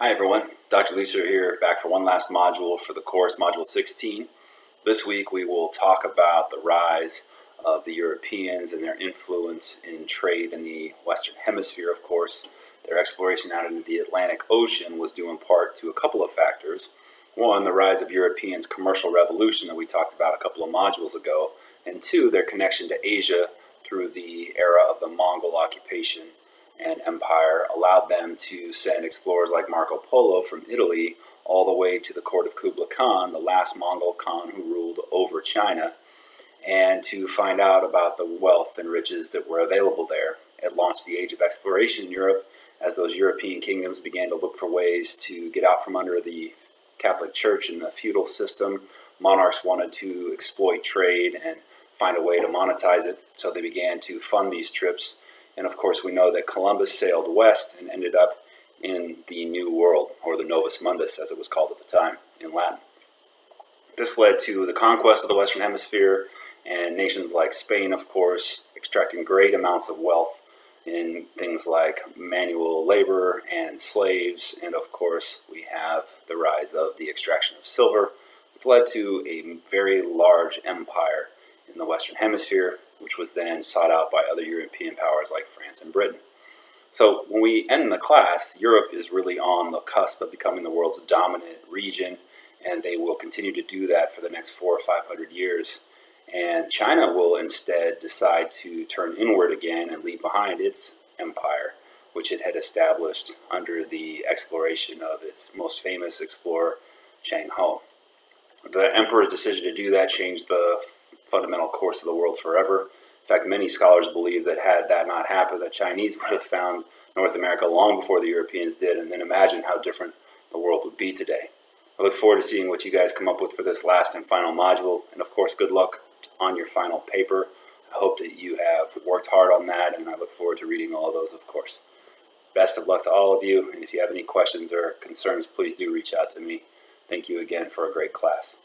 Hi everyone, Dr. Leeser here, back for one last module for the course, Module 16. This week we will talk about the rise of the Europeans and their influence in trade in the Western Hemisphere, of course. Their exploration out into the Atlantic Ocean was due in part to a couple of factors. One, the rise of Europeans' commercial revolution that we talked about a couple of modules ago, and two, their connection to Asia through the era of the Mongol occupation and empire allowed them to send explorers like Marco Polo from Italy all the way to the court of Kublai Khan, the last Mongol Khan who ruled over China, and to find out about the wealth and riches that were available there. It launched the age of exploration in Europe as those European kingdoms began to look for ways to get out from under the Catholic Church and the feudal system. Monarchs wanted to exploit trade and find a way to monetize it, so they began to fund these trips. And of course, we know that Columbus sailed west and ended up in the New World, or the Novus Mundus, as it was called at the time in Latin. This led to the conquest of the Western Hemisphere, and nations like Spain, of course, extracting great amounts of wealth in things like manual labor and slaves. And of course, we have the rise of the extraction of silver, which led to a very large empire in the Western Hemisphere, which was then sought out by other European powers like France and Britain. So when we end the class, Europe is really on the cusp of becoming the world's dominant region, and they will continue to do that for the next 400 or 500 years. And China will instead decide to turn inward again and leave behind its empire, which it had established under the exploration of its most famous explorer, Chang Ho. The emperor's decision to do that changed the fundamental course of the world forever. In fact, many scholars believe that had that not happened, the Chinese would have found North America long before the Europeans did, and then imagine how different the world would be today. I look forward to seeing what you guys come up with for this last and final module, and of course, good luck on your final paper. I hope that you have worked hard on that, and I look forward to reading all of those, of course. Best of luck to all of you, and if you have any questions or concerns, please do reach out to me. Thank you again for a great class.